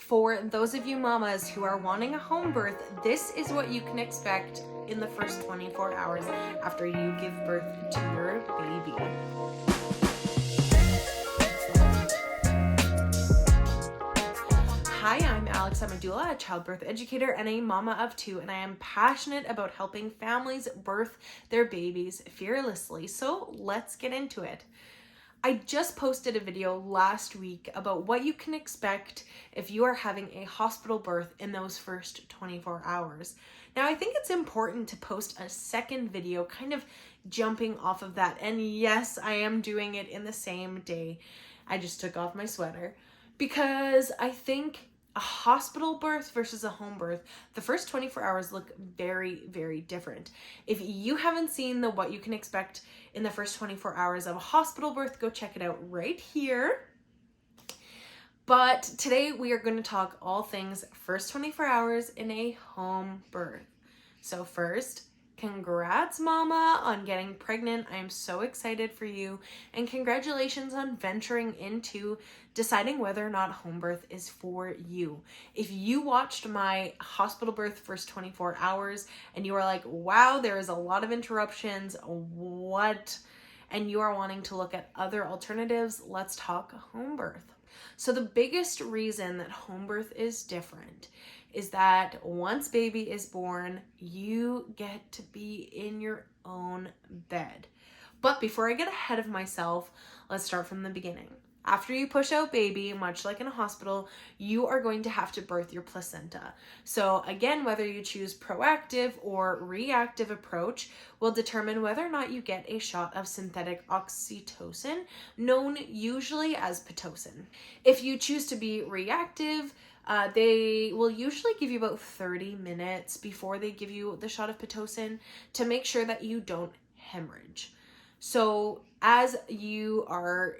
For those of you mamas who are wanting a home birth, this is what you can expect in the first 24 hours after you give birth to your baby. Hi, I'm Alex. I'm a doula, a childbirth educator, and a mama of two, and I am passionate about helping families birth their babies fearlessly. So let's get into it. I just posted a video last week about what you can expect if you are having a hospital birth in those first 24 hours. Now, I think it's important to post a second video kind of jumping off of that. And yes, I am doing it in the same day. I just took off my sweater because I think a hospital birth versus a home birth, the first 24 hours look very, very different. If you haven't seen the what you can expect in the first 24 hours of a hospital birth, go check it out right here. But today we are going to talk all things first 24 hours in a home birth. So first, congrats mama on getting pregnant. I am so excited for you, and congratulations on venturing into deciding whether or not home birth is for you. If you watched my hospital birth first 24 hours and you are like, wow, there is a lot of interruptions, and you are wanting to look at other alternatives, let's talk home birth. So the biggest reason that home birth is different is that once baby is born, you get to be in your own bed. But before I get ahead of myself, let's start from the beginning. After you push out baby, much like in a hospital, you are going to have to birth your placenta. So again, whether you choose proactive or reactive approach will determine whether or not you get a shot of synthetic oxytocin, known usually as Pitocin. If you choose to be reactive, they will usually give you about 30 minutes before they give you the shot of Pitocin to make sure that you don't hemorrhage. So as you are,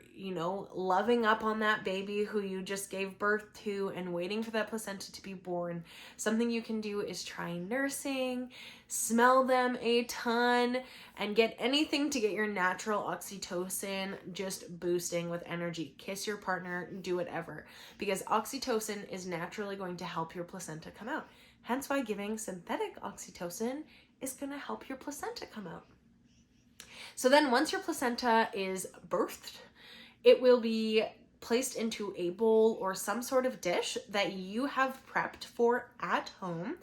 loving up on that baby who you just gave birth to and waiting for that placenta to be born, something you can do is try nursing, smell them a ton, and get anything to get your natural oxytocin just boosting with energy. Kiss your partner, do whatever, because oxytocin is naturally going to help your placenta come out. Hence why giving synthetic oxytocin is going to help your placenta come out. So then once your placenta is birthed, it will be placed into a bowl or some sort of dish that you have prepped for at home.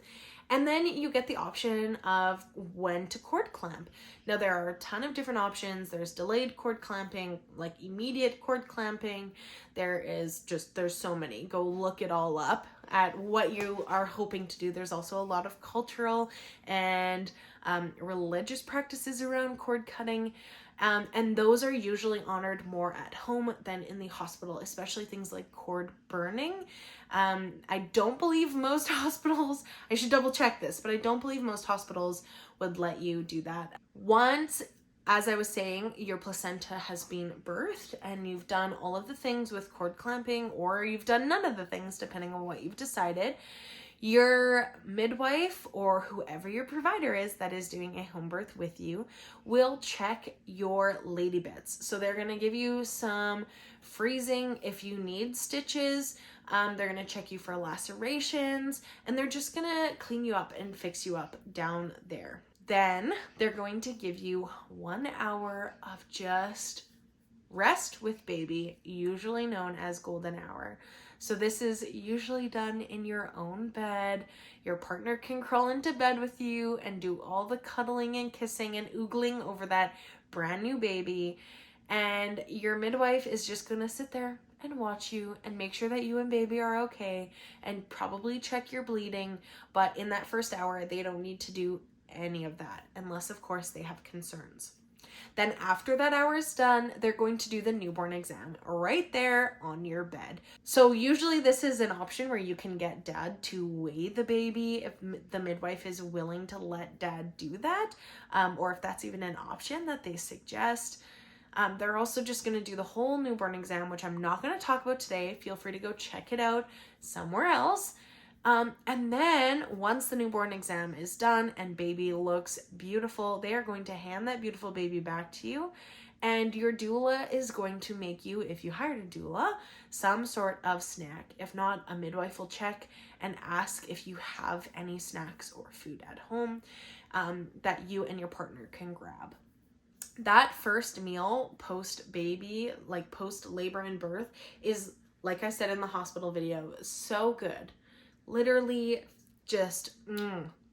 And then you get the option of when to cord clamp. Now there are a ton of different options. There's delayed cord clamping, like immediate cord clamping. There's so many. Go look it all up at what you are hoping to do. There's also a lot of cultural and religious practices around cord cutting. And those are usually honored more at home than in the hospital, especially things like cord burning. I don't believe most hospitals, I should double check this, but I don't believe most hospitals would let you do that. Once, as I was saying, your placenta has been birthed and you've done all of the things with cord clamping, or you've done none of the things depending on what you've decided, your midwife or whoever your provider is that is doing a home birth with you will check your lady bits. So they're going to give you some freezing if you need stitches. They're going to check you for lacerations, and they're just going to clean you up and fix you up down there. Then they're going to give you 1 hour of just rest with baby, usually known as golden hour. So this is usually done in your own bed. Your partner can crawl into bed with you and do all the cuddling and kissing and oogling over that brand new baby. And your midwife is just going to sit there and watch you and make sure that you and baby are okay and probably check your bleeding. But in that first hour, they don't need to do any of that unless, of course, they have concerns. Then after that hour is done, they're going to do the newborn exam right there on your bed. So usually this is an option where you can get dad to weigh the baby if the midwife is willing to let dad do that, or if that's even an option that they suggest. They're also just going to do the whole newborn exam, which I'm not going to talk about today. Feel free to go check it out somewhere else. And then once the newborn exam is done and baby looks beautiful, they are going to hand that beautiful baby back to you And your doula is going to make you, if you hired a doula, some sort of snack. If not, a midwife will check and ask if you have any snacks or food at home that you and your partner can grab. That first meal post-baby, like post-labor and birth, is, like I said in the hospital video, so good. Literally just,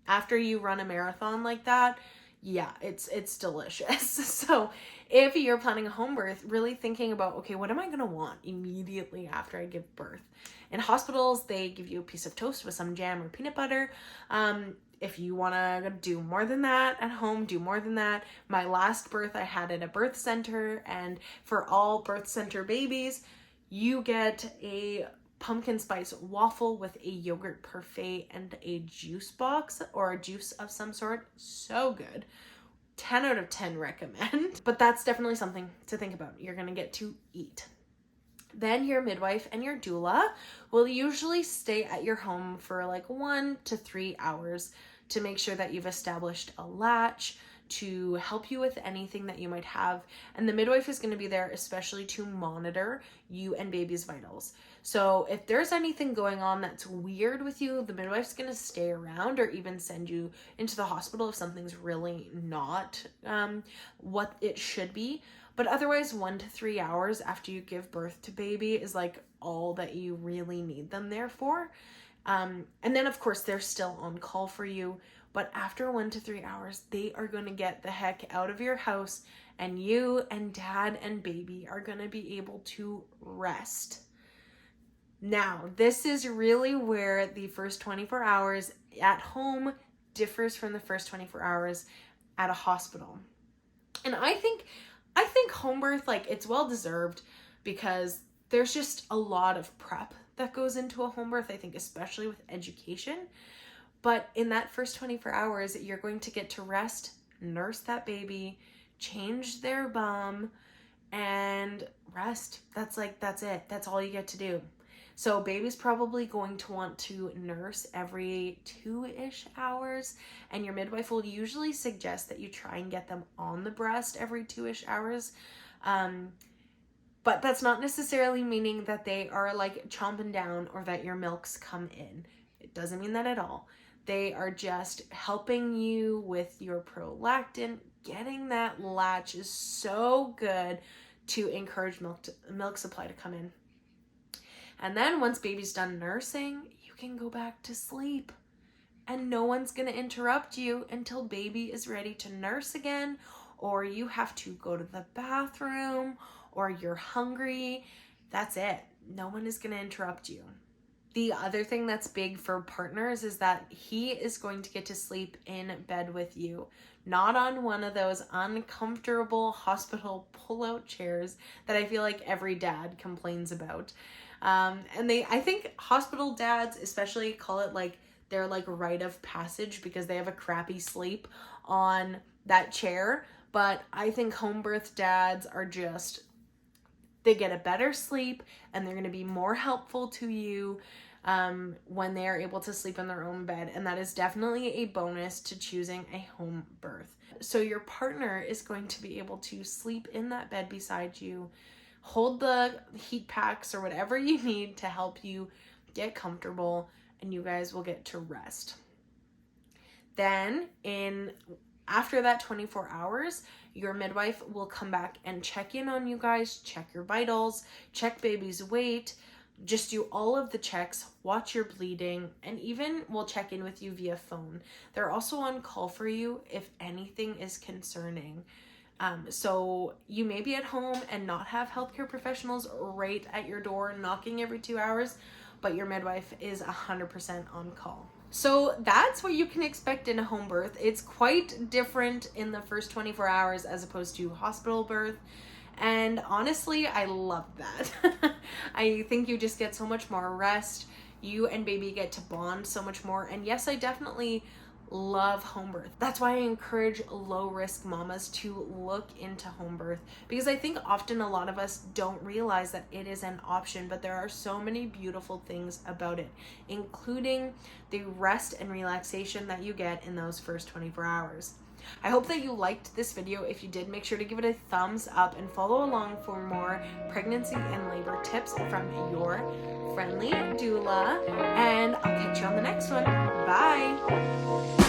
after you run a marathon like that, yeah, it's delicious. So if you're planning a home birth, really thinking about, okay, what am I going to want immediately after I give birth? In hospitals, they give you a piece of toast with some jam or peanut butter. If you want to do more than that at home, do more than that. My last birth I had at a birth center, and for all birth center babies, you get a pumpkin spice waffle with a yogurt parfait and a juice box or a juice of some sort. So good. 10 out of 10 recommend. But that's definitely something to think about. You're going to get to eat. Then your midwife and your doula will usually stay at your home for like 1 to 3 hours to make sure that you've established a latch, to help you with anything that you might have. And the midwife is going to be there especially to monitor you and baby's vitals. So if there's anything going on that's weird with you, the midwife's going to stay around or even send you into the hospital if something's really not what it should be. But otherwise, 1 to 3 hours after you give birth to baby is like all that you really need them there for. And then of course they're still on call for you. But after 1 to 3 hours, they are going to get the heck out of your house, and you and dad and baby are going to be able to rest. Now, this is really where the first 24 hours at home differs from the first 24 hours at a hospital. And I think home birth, like, it's well deserved because there's just a lot of prep that goes into a home birth, I think, especially with education. But in that first 24 hours, you're going to get to rest, nurse that baby, change their bum, and rest. That's it. That's all you get to do. So baby's probably going to want to nurse every 2-ish hours, and your midwife will usually suggest that you try and get them on the breast every 2-ish hours. But that's not necessarily meaning that they are like chomping down or that your milks come in. It doesn't mean that at all. They are just helping you with your prolactin. Getting that latch is so good to encourage milk supply to come in. And then once baby's done nursing, you can go back to sleep. And no one's going to interrupt you until baby is ready to nurse again, or you have to go to the bathroom, or you're hungry. That's it. No one is going to interrupt you. The other thing that's big for partners is that he is going to get to sleep in bed with you, not on one of those uncomfortable hospital pull-out chairs that I feel like every dad complains about. And I think hospital dads especially call it like their like rite of passage because they have a crappy sleep on that chair. But I think home birth dads are just, they get a better sleep and they're going to be more helpful to you when they are able to sleep in their own bed. And that is definitely a bonus to choosing a home birth. So your partner is going to be able to sleep in that bed beside you, hold the heat packs or whatever you need to help you get comfortable, and you guys will get to rest. Then after that 24 hours, your midwife will come back and check in on you guys, check your vitals, check baby's weight, just do all of the checks, watch your bleeding, and even will check in with you via phone. They're also on call for you if anything is concerning. So you may be at home and not have healthcare professionals right at your door knocking every 2 hours, but your midwife is 100% on call. So that's what you can expect in a home birth. It's quite different in the first 24 hours as opposed to hospital birth. And honestly, I love that. I think you just get so much more rest. You and baby get to bond so much more. And yes, I definitely love home birth. That's why I encourage low-risk mamas to look into home birth, because I think often a lot of us don't realize that it is an option, but there are so many beautiful things about it, including the rest and relaxation that you get in those first 24 hours. I hope that you liked this video. If you did, make sure to give it a thumbs up and follow along for more pregnancy and labor tips from your friendly doula. And I'll catch you on the next one. Bye.